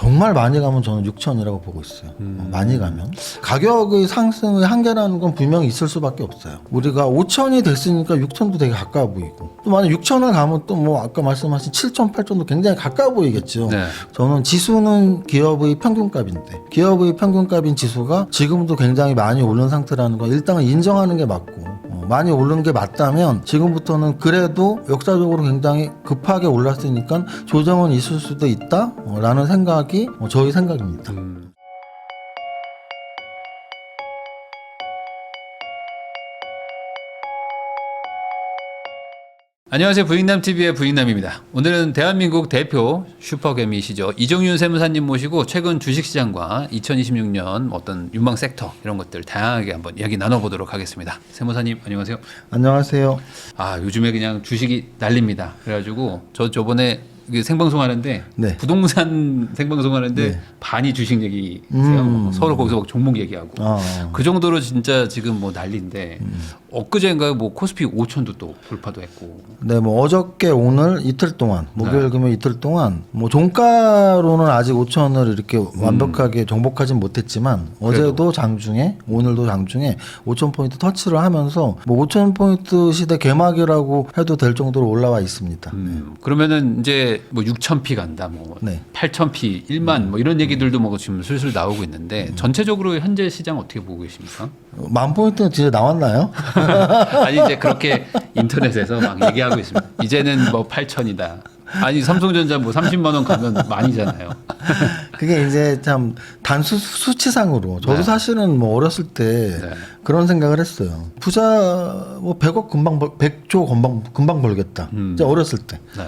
정말 많이 가면 저는 6천이라고 보고 있어요. 많이 가면 가격의 상승의 한계라는 건 분명히 있을 수밖에 없어요. 우리가 5천이 됐으니까 6천도 되게 가까워 보이고, 또 만약 6천을 가면 또 뭐 아까 말씀하신 7천, 8천도 굉장히 가까워 보이겠죠. 네. 저는 지수는 기업의 평균값인데, 기업의 평균값인 지수가 지금도 굉장히 많이 오른 상태라는 건 일단은 인정하는 게 맞고, 많이 오른 게 맞다면 지금부터는 그래도 역사적으로 굉장히 급하게 올랐으니까 조정은 있을 수도 있다라는 생각이 저희 생각입니다. 안녕하세요. 부익남TV의 부익남입니다. 오늘은 대한민국 대표 슈퍼개미시죠. 이정윤 세무사님 모시고 최근 주식시장과 2026년 어떤 유망 섹터 이런 것들 다양하게 한번 이야기 나눠보도록 하겠습니다. 세무사님 안녕하세요. 안녕하세요. 요즘에 그냥 주식이 난립니다. 그래가지고 저번에 생방송 하는데 네. 부동산 생방송 하는데 네. 반이 주식 얘기세요. 서로 거기서 막 종목 얘기하고 그 정도로 진짜 지금 뭐 난리인데 엊그제인가요? 뭐 코스피 5천도 또 돌파도 했고. 네, 뭐 어저께 오늘 이틀 동안 목요일 금요일 이틀 동안 뭐 종가로는 아직 5천을 이렇게 완벽하게 정복하진 못했지만 어제도 장중에 오늘도 장중에 5천 포인트 터치를 하면서 뭐 5천 포인트 시대 개막이라고 해도 될 정도로 올라와 있습니다. 그러면은 이제 뭐 6,000피 간다, 뭐 네. 8,000피, 1만 뭐 이런 얘기들도 뭐 지금 슬슬 나오고 있는데 전체적으로 현재 시장 어떻게 보고 계십니까? 만 포인트는 진짜 나왔나요? 아니 이제 그렇게 인터넷에서 막 얘기하고 있습니다. 이제는 뭐 8,000이다. 아니 삼성전자 뭐 30만 원 가면 많이잖아요. 그게 이제 참 단수 수치상으로 저도 네. 사실은 뭐 어렸을 때 네. 그런 생각을 했어요. 부자 뭐 100억 금방 100조 금방 벌겠다. 이제 어렸을 때. 네.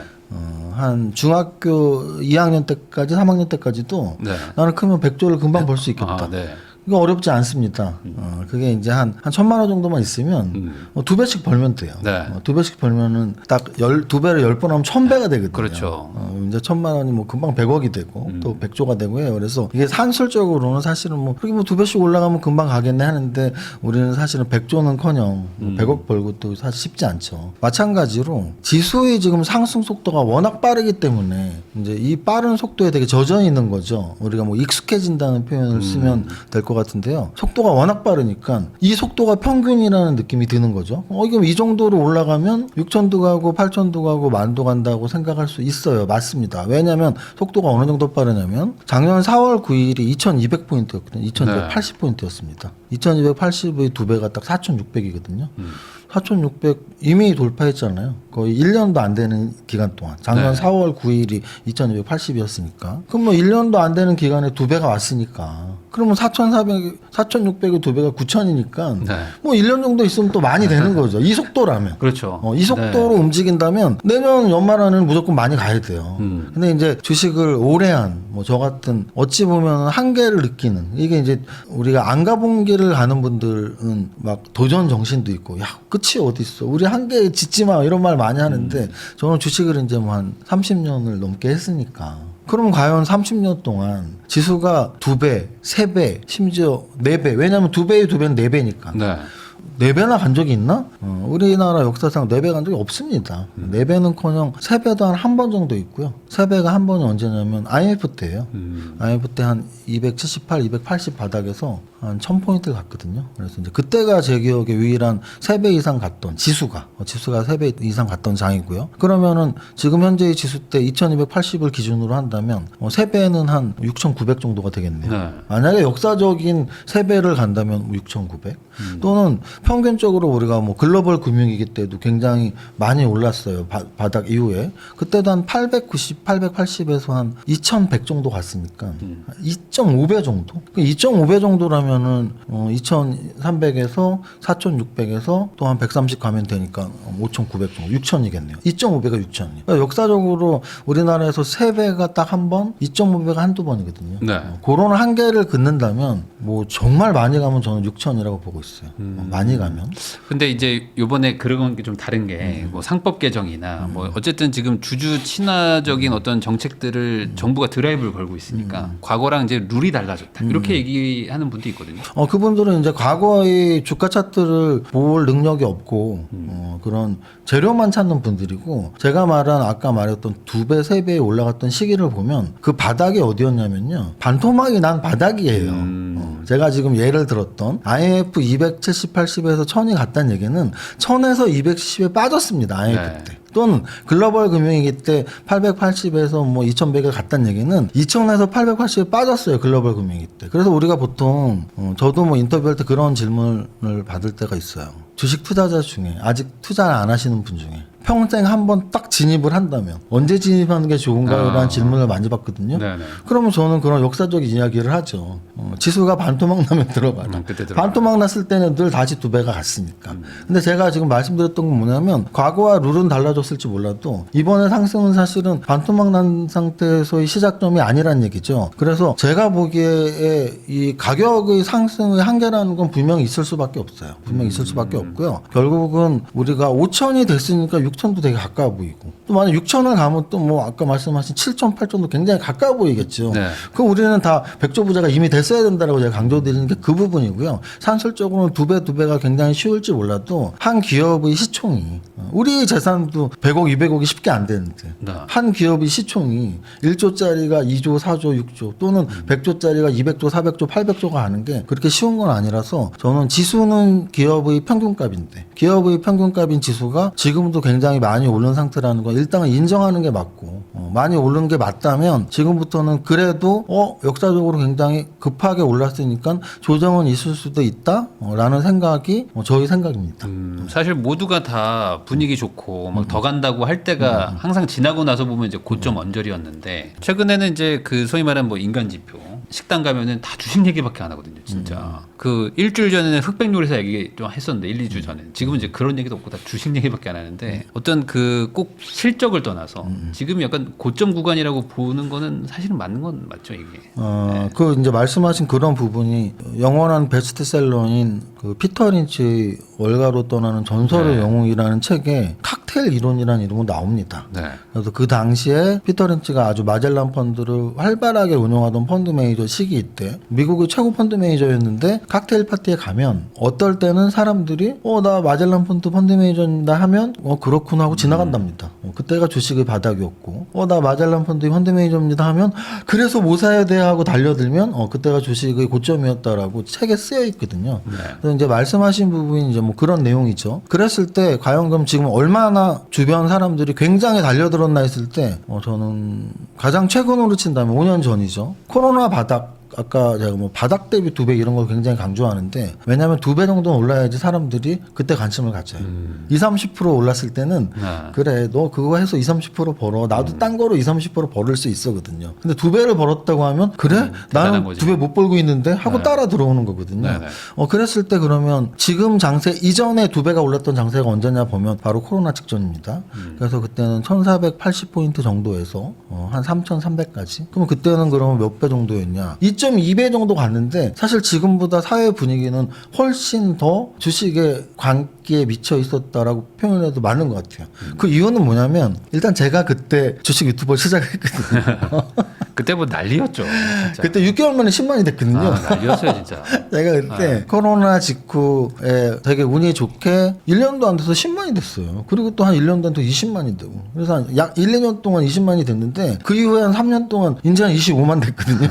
한 중학교 2학년 때까지 3학년 때까지도 네. 나는 크면 100조를 금방 벌 수 있겠다. 네. 이거 어렵지 않습니다. 그게 이제 한 1,000만 원 정도만 있으면 두 배씩 벌면 돼요. 네. 두 배씩 벌면은 딱 두 배를 10번 하면 1,000배가 되거든요. 그렇죠. 이제 1,000만 원이 뭐 금방 100억이 되고 또 100조가 되고 해요. 그래서 이게 산술적으로는 사실은 뭐 그렇게 뭐 두 배씩 올라가면 금방 가겠네 하는데 우리는 사실은 100조는커녕 100억 벌고 또 사실 쉽지 않죠. 마찬가지로 지수의 지금 상승 속도가 워낙 빠르기 때문에 이제 이 빠른 속도에 되게 젖어 있는 거죠. 우리가 뭐 익숙해진다는 표현을 쓰면 될 것 같은데요. 속도가 워낙 빠르니까 이 속도가 평균이라는 느낌이 드는 거죠. 이게 이 정도로 올라가면 6천도 가고 8천도 가고 만도 간다고 생각할 수 있어요. 맞습니다. 왜냐하면 속도가 어느 정도 빠르냐면 작년 4월 9일이 2200포인트였거든요. 2280포인트였습니다. 2280의 두 배가 딱 4600이거든요. 4,600 이미 돌파했잖아요. 거의 1년도 안 되는 기간 동안. 작년 네. 4월 9일이 2280이었으니까. 그럼 뭐 1년도 안 되는 기간에 두 배가 왔으니까. 그러면 4,600의 두 배가 9,000이니까 네. 뭐 1년 정도 있으면 또 많이 되는 거죠. 이 속도라면. 그렇죠. 이 속도로 움직인다면 내년 연말 안에는 무조건 많이 가야 돼요. 근데 이제 주식을 오래 한 뭐 저 같은 어찌 보면 한계를 느끼는 이게 이제 우리가 안 가본 길을 가는 분들은 막 도전 정신도 있고 야 끝이 어디 있어 우리 한계에 짓지 마 이런 말 많이 하는데 저는 주식을 이제 뭐 한 30년을 넘게 했으니까 그럼 과연 30년 동안 지수가 2배, 3배, 심지어 4배 왜냐하면 2배의 2배는 4배니까 네. 4배나 간 적이 있나? 우리나라 역사상 4배 간 적이 없습니다. 4배는커녕 3배도 한 번 정도 있고요. 3배가 한 번이 언제냐면 IMF 때예요. IMF 때 한 278, 280 바닥에서 한 1000포인트 갔거든요. 그래서 이제 그때가 제 기억에 유일한 3배 이상 갔던 지수가 3배 이상 갔던 장이고요. 그러면은 지금 현재의 지수 때 2280을 기준으로 한다면 3배는 한 6900 정도가 되겠네요. 네. 만약에 역사적인 3배를 간다면 6900 또는 평균적으로 우리가 뭐 글로벌 금융위기 때도 굉장히 많이 올랐어요. 바닥 이후에 그때도 한 890, 880에서 한 2100 정도 갔으니까 2.5배 정도? 2.5배 정도라면은 2300에서 4600에서 또 한 130 가면 되니까 5900 정도, 6000이겠네요. 2.5배가 6000이에요. 그러니까 역사적으로 우리나라에서 3배가 딱 한 번, 2.5배가 한두 번이거든요. 네. 그런 한계를 긋는다면 뭐 정말 많이 가면 저는 6000이라고 보고 있어요. 있어요. 많이 가면. 근데 이제 요번에 그런 게 좀 다른 게 뭐 상법 개정이나 뭐 어쨌든 지금 주주 친화적인 어떤 정책들을 정부가 드라이브를 걸고 있으니까 과거랑 이제 룰이 달라졌다. 이렇게 얘기하는 분도 있거든요. 그분들은 이제 과거의 주가 차트를 볼 능력이 없고 그런 재료만 찾는 분들이고, 제가 말한 아까 말했던 2배, 3배에 올라갔던 시기를 보면 그 바닥이 어디였냐면요. 반토막이 난 바닥이에요. 제가 지금 예를 들었던 IMF 270, 80에서 1000이 갔다는 얘기는 1000에서 210에 빠졌습니다. IMF 네. 때. 또는 글로벌 금융위기 때 880에서 뭐 2100에 갔다는 얘기는 2000에서 880에 빠졌어요. 글로벌 금융위기 때. 그래서 우리가 보통 저도 뭐 인터뷰할 때 그런 질문을 받을 때가 있어요. 주식 투자자 중에 아직 투자를 안 하시는 분 중에 평생 한번 딱 진입을 한다면 언제 진입하는 게 좋은가요? 라는 질문을 많이 받거든요. 네네. 그러면 저는 그런 역사적인 이야기를 하죠. 지수가 반토막 나면 들어가라. 그때 들어가라. 반토막 났을 때는 늘 다시 2배가 갔으니까. 근데 제가 지금 말씀드렸던 건 뭐냐면, 과거와 룰은 달라졌을지 몰라도 이번에 상승은 사실은 반토막 난 상태에서의 시작점이 아니란 얘기죠. 그래서 제가 보기에 이 가격의 상승의 한계라는 건 분명히 있을 수밖에 없어요. 분명히 있을 수밖에 없고요. 결국은 우리가 5천이 됐으니까 6천도 되게 가까워 보이고, 또 만약 6천을 가면 또 뭐 아까 말씀하신 7천, 8천도 굉장히 가까워 보이겠죠. 네. 그럼 우리는 다 백조 부자가 이미 됐어야 된다라고 제가 강조드리는 게 그 부분이고요. 산술적으로는 2배가 굉장히 쉬울지 몰라도 한 기업의 시총이, 우리 재산도 100억, 200억이 쉽게 안 되는데 네. 한 기업의 시총이 1조짜리가 2조, 4조, 6조 또는 100조짜리가 200조, 400조, 800조가 하는 게 그렇게 쉬운 건 아니라서, 저는 지수는 기업의 평균값인데 기업의 평균값인 지수가 지금도 굉장히 많이 오른 상태라는 건 일단은 인정하는 게 맞고, 많이 오른 게 맞다면 지금부터는 그래도 역사적으로 굉장히 급하게 올랐으니까 조정은 있을 수도 있다 라는 생각이 저희 생각입니다. 사실 모두가 다 분위기 좋고 막 더 간다고 할 때가 항상 지나고 나서 보면 이제 고점 언저리였는데, 최근에는 이제 그 소위 말하는 뭐 인간 지표 식당 가면은 다 주식 얘기밖에 안 하거든요, 진짜. 그 일주일 전에는 흑백 요리사 얘기 좀 했었는데 1, 2주 전에. 지금은 이제 그런 얘기도 없고 다 주식 얘기밖에 안 하는데, 어떤 그 꼭 실적을 떠나서 지금 약간 고점 구간이라고 보는 거는 사실은 맞는 건 맞죠, 이게. 그 이제 말씀하신 그런 부분이 영원한 베스트셀러인 그 피터 린치 월가로 떠나는 전설의 네. 영웅이라는 책에 칵테일 이론이라는 이름으로 나옵니다. 네. 그래서 그 당시에 피터 린치가 아주 마젤란 펀드를 활발하게 운영하던 펀드 매니저 시기 때 미국의 최고 펀드 매니저였는데, 칵테일 파티에 가면 어떨 때는 사람들이 나 마젤란 펀드 매니저입니다 하면 그렇구나 하고 지나간답니다. 그때가 주식의 바닥이었고, 나 마젤란 펀드 매니저입니다 하면 그래서 뭐 사야 돼 하고 달려들면 그때가 주식의 고점이었다라고 책에 쓰여 있거든요. 네. 그래서 이제 말씀하신 부분이 이제 뭐 그런 내용이죠. 그랬을 때 과연 그럼 지금 얼마나 주변 사람들이 굉장히 달려들었나 했을 때 저는 가장 최근으로 친다면 5년 전이죠. 코로나 바닥, 아까 제가 뭐 바닥 대비 2배 이런 걸 굉장히 강조하는데, 왜냐하면 2배 정도는 올라야지 사람들이 그때 관심을 가져요. 20, 30% 올랐을 때는 네. 그래 너 그거 해서 20, 30% 벌어, 나도 딴 거로 20, 30% 벌을 수 있거든요. 근데 2배를 벌었다고 하면 그래 나는 거지. 2배 못 벌고 있는데 하고 따라 들어오는 거거든요. 네, 네. 그랬을 때 그러면 지금 장세 이전에 2배가 올랐던 장세가 언제냐 보면 바로 코로나 직전입니다. 그래서 그때는 1480포인트 정도에서 한 3300까지. 그럼 그때는 그러면 몇 배 정도였냐? 2.2배 정도 갔는데, 사실 지금보다 사회 분위기는 훨씬 더 주식에 관기에 미쳐 있었다라고 표현해도 맞는 것 같아요. 그 이유는 뭐냐면, 일단 제가 그때 주식 유튜버를 시작했거든요. 그때 뭐 난리였죠. 진짜. 그때 6개월 만에 10만이 됐거든요. 난리였어요, 진짜. 제가 그때 코로나 직후에 되게 운이 좋게 1년도 안 돼서 10만이 됐어요. 그리고 또 한 1년도 안 돼서 20만이 되고. 그래서 한 약 1, 2년 동안 20만이 됐는데, 그 이후에 한 3년 동안 이제 한 25만 됐거든요.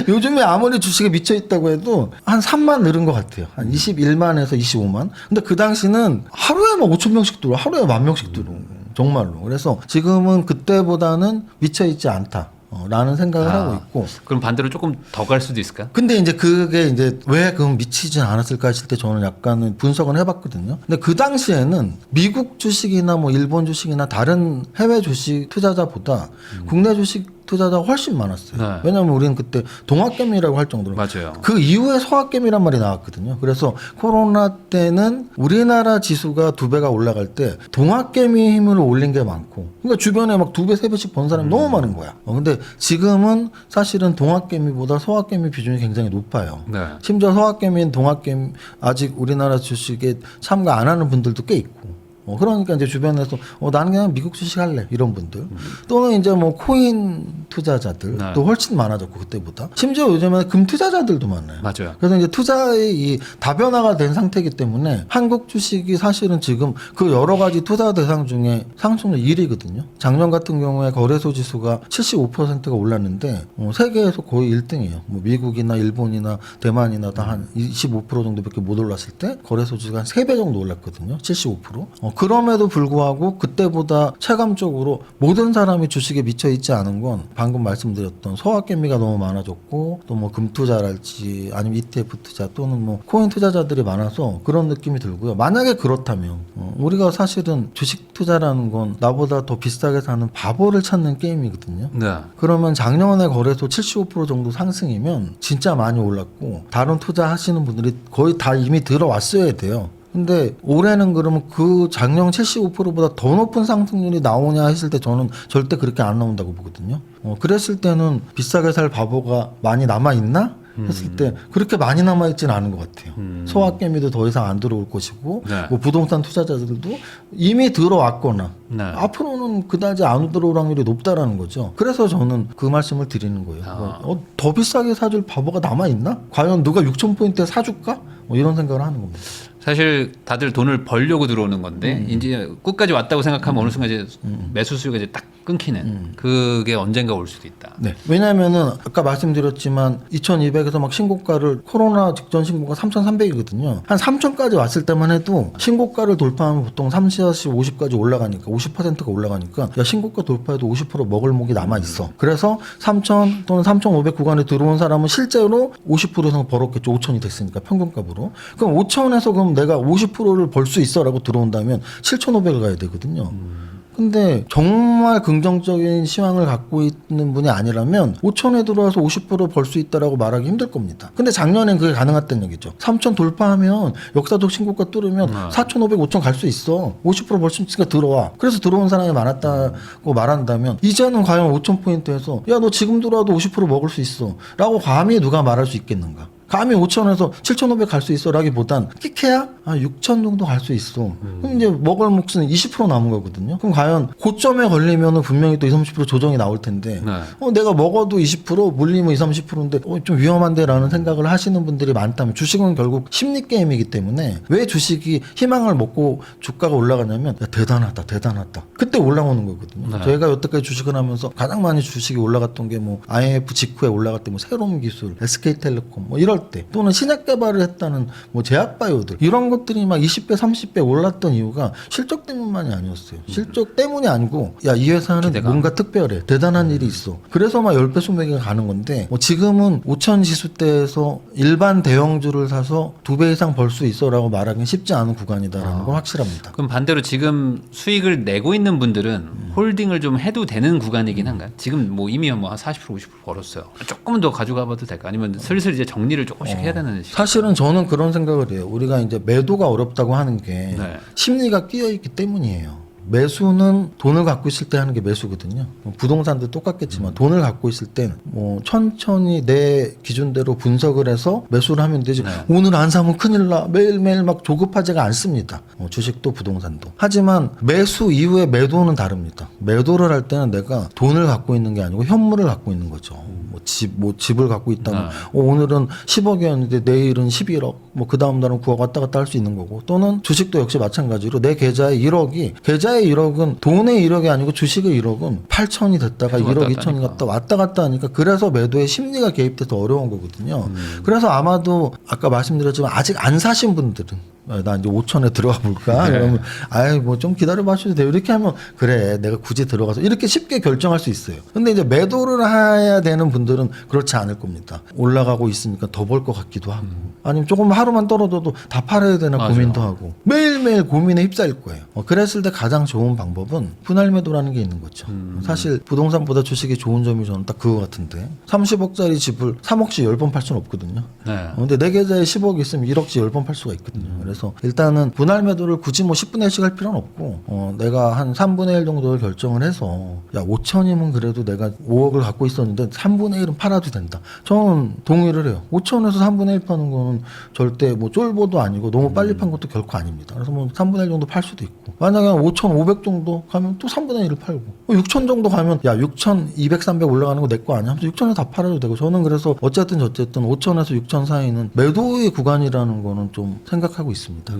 요즘에 아무리 주식에 미쳐 있다고 해도 한 3만 늘은 것 같아요. 한 21만에서 25만. 근데 그 당시는 하루에 막 5천 명씩 들어와, 하루에 10,000명씩 들어오고. 정말로. 그래서 지금은 그때보다는 미쳐 있지 않다. 라는 생각을 하고 있고. 그럼 반대로 조금 더 갈 수도 있을까? 근데 이제 그게 이제 왜 그럼 미치진 않았을까 했을 때 저는 약간은 분석을 해봤거든요. 근데 그 당시에는 미국 주식이나 뭐 일본 주식이나 다른 해외 주식 투자자보다 국내 주식 투자자가 훨씬 많았어요. 네. 왜냐하면 우리는 그때 동학개미라고 할 정도로 맞아요. 그 이후에 소학개미란 말이 나왔거든요. 그래서 코로나 때는 우리나라 지수가 2배가 올라갈 때 동학개미 힘으로 올린 게 많고, 그러니까 주변에 막 2배, 3배씩 번 사람이 너무 많은 거야. 근데 지금은 사실은 동학개미보다 소학개미 비중이 굉장히 높아요. 네. 심지어 소학개미인 동학개미 아직 우리나라 주식에 참가 안 하는 분들도 꽤 있고. 그러니까 이제 주변에서 나는 그냥 미국 주식 할래 이런 분들 또는 이제 뭐 코인 투자자들 네. 또 훨씬 많아졌고 그때보다 심지어 요즘에는 금 투자자들도 많아요. 맞아요. 그래서 이제 투자의 이 다변화가 된 상태이기 때문에 한국 주식이 사실은 지금 그 여러 가지 투자 대상 중에 상승률 1위거든요. 작년 같은 경우에 거래소 지수가 75%가 올랐는데 세계에서 거의 1등이에요. 뭐 미국이나 일본이나 대만이나 다 한 25% 정도밖에 못 올랐을 때 거래소 지수가 한 3배 정도 올랐거든요. 75%. 그럼에도 불구하고 그때보다 체감적으로 모든 사람이 주식에 미쳐 있지 않은 건 방금 말씀드렸던 소학개미가 너무 많아졌고 또 뭐 금투자랄지 아니면 ETF 투자 또는 뭐 코인 투자자들이 많아서 그런 느낌이 들고요. 만약에 그렇다면 우리가 사실은 주식 투자라는 건 나보다 더 비싸게 사는 바보를 찾는 게임이거든요. 네. 그러면 작년에 거래소 75% 정도 상승이면 진짜 많이 올랐고 다른 투자하시는 분들이 거의 다 이미 들어왔어야 돼요. 근데 올해는 그러면 그 작년 75%보다 더 높은 상승률이 나오냐 했을 때 저는 절대 그렇게 안 나온다고 보거든요. 그랬을 때는 비싸게 살 바보가 많이 남아있나? 했을 때 그렇게 많이 남아있지는 않은 것 같아요. 소학개미도 더 이상 안 들어올 것이고 네. 뭐 부동산 투자자들도 이미 들어왔거나 네. 앞으로는 그다지 안 들어올 확률이 높다라는 거죠. 그래서 저는 그 말씀을 드리는 거예요. 더 비싸게 사줄 바보가 남아있나? 과연 누가 6,000포인트에 사줄까? 뭐 이런 생각을 하는 겁니다. 사실 다들 돈을 벌려고 들어오는 건데 이제 끝까지 왔다고 생각하면 어느 순간 이제 매수 수요가 이제 딱 끊기는 그게 언젠가 올 수도 있다. 네. 왜냐하면은 아까 말씀드렸지만 2,200에서 막 신고가를 코로나 직전 신고가 3,300이거든요. 한 3,000까지 왔을 때만 해도 신고가를 돌파하면 보통 30, 50까지 올라가니까 50%가 올라가니까 야 신고가 돌파해도 50% 먹을 목이 남아 있어. 그래서 3,000 또는 3,500 구간에 들어온 사람은 실제로 50% 이상 벌었겠죠. 5,000이 됐으니까 평균값으로. 그럼 5,000에서 그럼 내가 50%를 벌 수 있어라고 들어온다면 7,500을 가야 되거든요. 근데 정말 긍정적인 시황을 갖고 있는 분이 아니라면 5천에 들어와서 50% 벌 수 있다라고 말하기 힘들 겁니다. 근데 작년엔 그게 가능했다는 얘기죠. 3천 돌파하면 역사적 신고가 뚫으면 4,500, 5천 갈 수 있어. 50% 벌 수 있으니까 들어와. 그래서 들어온 사람이 많았다고 말한다면 이제는 과연 5천 포인트에서 야 너 지금 들어와도 50% 먹을 수 있어 라고 감히 누가 말할 수 있겠는가. 감히 5,000에서 7,500 갈 수 있어 라기보단 끼케야 6,000 정도 갈 수 있어. 그럼 이제 먹을 몫은 20% 남은 거거든요. 그럼 과연 고점에 걸리면은 분명히 또 20, 30% 조정이 나올 텐데 네. 내가 먹어도 20% 물리면 20, 30%인데 좀 위험한데 라는 생각을 하시는 분들이 많다면 주식은 결국 심리 게임이기 때문에 왜 주식이 희망을 먹고 주가가 올라가냐면 야, 대단하다 그때 올라오는 거거든요. 네. 저희가 여태까지 주식을 하면서 가장 많이 주식이 올라갔던 게 뭐 IMF 직후에 올라갈 때 뭐 새로운 기술, SK텔레콤 뭐 이럴 때 또는 신약 개발을 했다는 뭐 제약바이오들 이런 것들이 막 20배 30배 올랐던 이유가 실적 때문만이 아니었어요. 실적 때문이 아니고 야 이 회사는 기대감. 뭔가 특별해 대단한 일이 있어. 그래서 막 10배 20배가 가는 건데 뭐 지금은 5천 지수대에서 일반 대형주를 사서 2배 이상 벌 수 있어 라고 말하기는 쉽지 않은 구간이다라는 건 확실합니다. 그럼 반대로 지금 수익을 내고 있는 분들은 홀딩을 좀 해도 되는 구간이긴 한가요? 지금 뭐 이미 뭐 한 40% 50% 벌었어요. 조금은 더 가져가 봐도 될까? 아니면 슬슬 이제 정리를 조금씩 해야 되는 시기? 사실은 저는 그런 생각을 해요. 우리가 이제 매도가 어렵다고 하는 게 네. 심리가 끼어 있기 때문이에요. 매수는 돈을 갖고 있을 때 하는 게 매수거든요. 부동산도 똑같겠지만 돈을 갖고 있을 땐 뭐 천천히 내 기준대로 분석을 해서 매수를 하면 되지. 네. 오늘 안 사면 큰일 나. 매일매일 막 조급하지가 않습니다. 주식도 부동산도. 하지만 매수 이후에 매도는 다릅니다. 매도를 할 때는 내가 돈을 갖고 있는 게 아니고 현물을 갖고 있는 거죠. 집을 갖고 있다면 오늘은 10억이었는데 내일은 11억, 뭐 그 다음 달은 9억 왔다 갔다 할 수 있는 거고 또는 주식도 역시 마찬가지로 내 계좌에 1억이 계좌의 1억은 돈의 1억이 아니고 주식의 1억은 8천이 됐다가 1억 2천이 갔다 왔다 갔다 하니까 그래서 매도의 심리가 개입돼서 어려운 거거든요. 그래서 아마도 아까 말씀드렸지만 아직 안 사신 분들은 나 이제 5천에 들어가 볼까? 그러면 아이 뭐 좀 기다려 봐주셔도 돼요. 이렇게 하면 그래 내가 굳이 들어가서 이렇게 쉽게 결정할 수 있어요. 근데 이제 매도를 해야 되는 분들은 그렇지 않을 겁니다. 올라가고 있으니까 더 벌 것 같기도 하고 아니면 조금 하루만 떨어져도 다 팔아야 되나 맞아요. 고민도 하고 매일매일 고민에 휩싸일 거예요. 그랬을 때 가장 좋은 방법은 분할 매도라는 게 있는 거죠. 사실 부동산보다 주식이 좋은 점이 저는 딱 그거 같은데 30억짜리 집을 3억씩 10번 팔 수는 없거든요. 네. 근데 내 계좌에 10억이 있으면 1억씩 10번 팔 수가 있거든요. 그래서 일단은 분할 매도를 굳이 뭐 10분의 1씩 할 필요는 없고 내가 한 3분의 1 정도를 결정을 해서 야 5천이면 그래도 내가 5억을 갖고 있었는데 3분의 1은 팔아도 된다. 저는 동의를 해요. 5천에서 3분의 1 파는 거는 절대 뭐 쫄보도 아니고 너무 빨리 판 것도 결코 아닙니다. 그래서 뭐 3분의 1 정도 팔 수도 있고 만약에 한 5,500 정도 가면 또 3분의 1을 팔고 6천 정도 가면 야 6,200, 300 올라가는 거 내 거 아니야? 하면서 6천에 다 팔아도 되고 저는 그래서 어쨌든 5천에서 6천 사이는 매도의 구간이라는 거는 좀 생각하고 있습니다.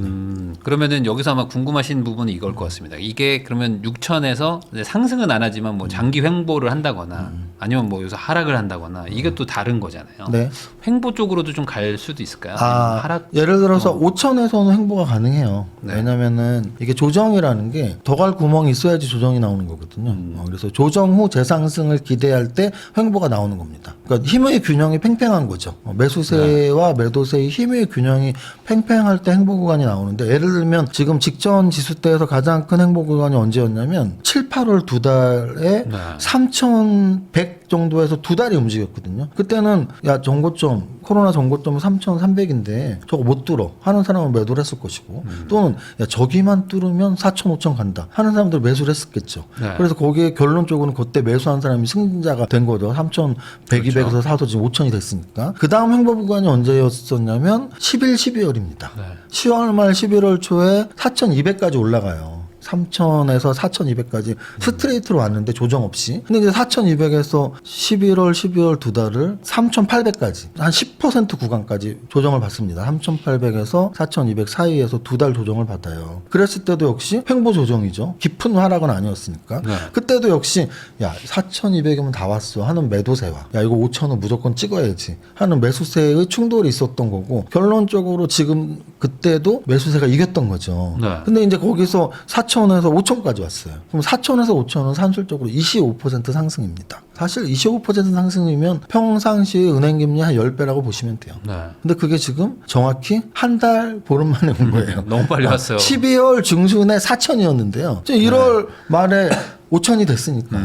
그러면은 여기서 아마 궁금하신 부분이 이걸 것 같습니다. 이게 그러면 6천에서 상승은 안 하지만 뭐 장기 횡보를 한다거나 아니면 뭐 여기서 하락을 한다거나 이게 또 다른 거잖아요. 네. 횡보 쪽으로도 좀 갈 수도 있을까요? 하락 예를 들어서 5천에서는 횡보가 가능해요. 네. 왜냐면은 이게 조정이라는 게 더 갈 구멍이 있어야지 조정이 나오는 거거든요. 그래서 조정 후 재상승을 기대할 때 횡보가 나오는 겁니다. 그러니까 힘의 균형이 팽팽한 거죠. 매수세와 매도세의 힘의 균형이 팽팽할 때 횡보 구간이 나오는데 예를 들면 지금 직전 지수 때에서 가장 큰 횡보 구간이 언제였냐면 7, 8월 두 달에 네. 3,100 정도에서 두 달이 움직였거든요. 그때는 야 전고점 코로나 전고점은 3,300인데 저거 못 뚫어 하는 사람은 매도를 했을 것이고 또는 야 저기만 뚫으면 4,000, 5,000 간다 하는 사람들 매수를 했었겠죠. 네. 그래서 거기에 결론적으로는 그때 매수한 사람이 승자가 된 거죠. 3,100, 200에서 사서 지금 5,000이 됐으니까. 그 다음 횡보 구간이 언제였었냐면 11, 12월입니다. 네. 10월 말 11월 초에 4,200까지 올라가요. 3,000에서 4,200까지 스트레이트로 왔는데 조정 없이. 근데 이제 4,200에서 11월, 12월 두 달을 3,800까지 한 10% 구간까지 조정을 받습니다. 3,800에서 4,200 사이에서 두 달 조정을 받아요. 그랬을 때도 역시 횡보 조정이죠. 깊은 하락은 아니었으니까. 네. 그때도 역시 야 4,200이면 다 왔어 하는 매도세와 야 이거 5,000은 무조건 찍어야지 하는 매수세의 충돌이 있었던 거고 결론적으로 지금 그때도 매수세가 이겼던 거죠. 네. 근데 이제 거기서 4,000에서 5,000까지 왔어요. 그럼 4,000에서 5,000은 산술적으로 25% 상승입니다. 사실 25% 상승이면 평상시에 은행금리 한 10배라고 보시면 돼요. 네. 근데 그게 지금 정확히 한 달 보름 만에 온 거예요. 너무 빨리 왔어요. 12월 중순에 4,000이었는데요. 1월 말에 5,000이 됐으니까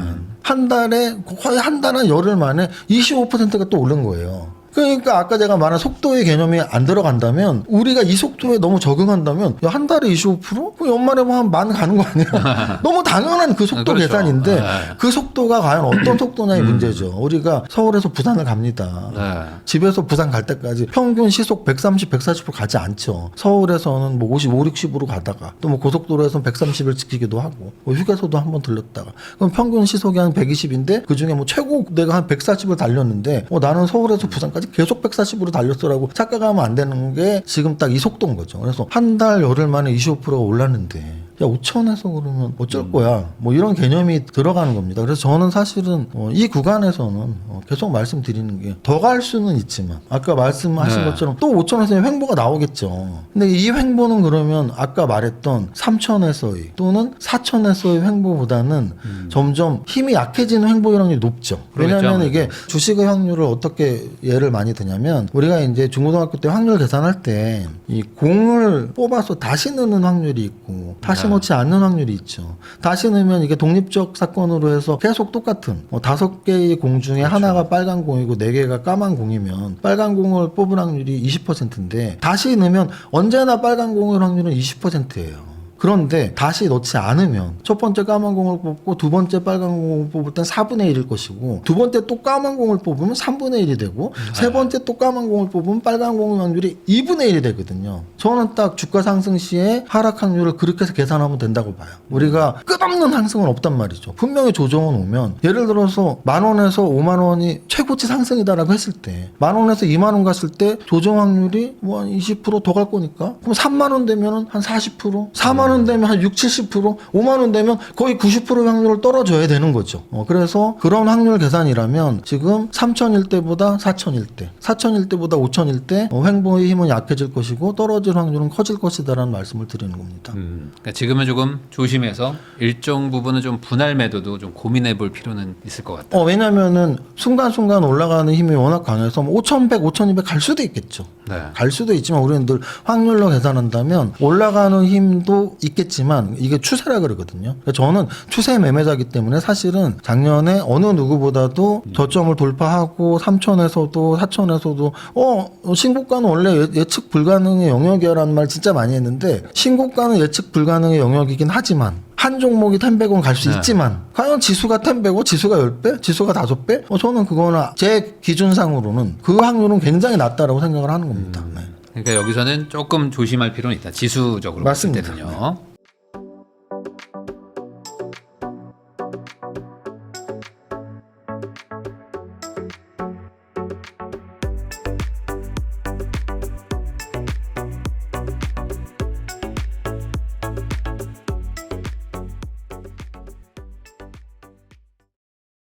한 달에 거의 한 달 한 열흘 만에 25%가 또 오른 거예요. 그러니까 아까 제가 말한 속도의 개념이 안 들어간다면 우리가 이 속도에 너무 적응한다면 야, 한 달에 25%? 그럼 연말에 뭐 한 만 가는 거 아니야? 너무 당연한 그 속도 그렇죠. 계산인데 네. 그 속도가 과연 어떤 속도냐의 문제죠. 우리가 서울에서 부산을 갑니다. 네. 집에서 부산 갈 때까지 평균 시속 130, 140% 가지 않죠. 서울에서는 뭐 55, 60으로 가다가 또 뭐 고속도로에서는 130을 지키기도 하고 뭐 휴게소도 한번 들렸다가 그럼 평균 시속이 한 120인데 그중에 뭐 최고 내가 한 140을 달렸는데 나는 서울에서 부산까지 계속 140으로 달렸어라고 착각하면 안 되는 게 지금 딱 이 속도인 거죠. 그래서 한 달 열흘 만에 25%가 올랐는데 야 5,000에서 그러면 어쩔 거야 뭐 이런 개념이 들어가는 겁니다. 그래서 저는 사실은 이 구간에서는 계속 말씀드리는 게 더 갈 수는 있지만 아까 말씀하신 네. 것처럼 또 5,000에서 횡보가 나오겠죠. 근데 이 횡보는 그러면 아까 말했던 3,000에서의 또는 4,000에서의 횡보보다는 점점 힘이 약해지는 횡보 확률이 높죠. 왜냐하면 그러겠죠. 이게 주식의 확률을 어떻게 예를 많이 드냐면 우리가 이제 중고등학교 때 확률 계산할 때 이 공을 뽑아서 다시 넣는 확률이 있고 다시 넣지 않는 확률이 있죠. 다시 넣으면 이게 독립적 사건으로 해서 계속 똑같은 5개의 공 중에 하나가 빨간 공이고 4개가 까만 공이면 빨간 공을 뽑을 확률이 20%인데 다시 넣으면 언제나 빨간 공의 확률은 20%예요. 그런데 다시 넣지 않으면 첫 번째 까만 공을 뽑고 두 번째 빨간 공을 뽑을 땐 4분의 1일 것이고 두 번째 또 까만 공을 뽑으면 3분의 1이 되고 세 번째 또 까만 공을 뽑으면 빨간 공의 확률이 2분의 1이 되거든요. 저는 딱 주가 상승 시에 하락 확률을 그렇게 해서 계산하면 된다고 봐요. 우리가 끝없는 상승은 없단 말이죠. 분명히 조정은 오면 예를 들어서 10,000원에서 50,000원이 최고치 상승이다라고 했을 때 10,000원에서 20,000원 갔을 때 조정 확률이 뭐 한 20% 더 갈 거니까 그럼 30,000원 되면은 한 40%, 40,000원 원 되면 한 6, 70%, 5만 원 되면 거의 90% 확률을 떨어져야 되는 거죠. 그래서 그런 확률 계산이라면 지금 3천일 때보다 4천일 때, 4천일 때보다 5천일 때 횡보의 힘은 약해질 것이고 떨어질 확률은 커질 것이다라는 말씀을 드리는 겁니다. 그러니까 지금은 조금 조심해서 일정 부분은 좀 분할 매도도 좀 고민해 볼 필요는 있을 것 같다. 왜냐면은 순간순간 올라가는 힘이 워낙 강해서 5,100, 5,200 갈 수도 있겠죠. 네. 갈 수도 있지만 우리는 늘 확률로 계산한다면 올라가는 힘도 있겠지만 이게 추세라 그러거든요. 그러니까 저는 추세 매매자이기 때문에 사실은 작년에 어느 누구보다도 저점을 돌파하고 3천에서도 4천에서도 신고가는 원래 예측 불가능의 영역이라는 말 진짜 많이 했는데 신고가는 예측 불가능의 영역이긴 하지만 한 종목이 10배건 갈 수 네. 있지만 과연 지수가 10배고 지수가 10배? 지수가 5배? 저는 그거는 제 기준상으로는 그 확률은 굉장히 낮다라고 생각을 하는 겁니다. 네. 그러니까 여기서는 조금 조심할 필요는 있다. 지수적으로 봤을 맞습니다. 때는요.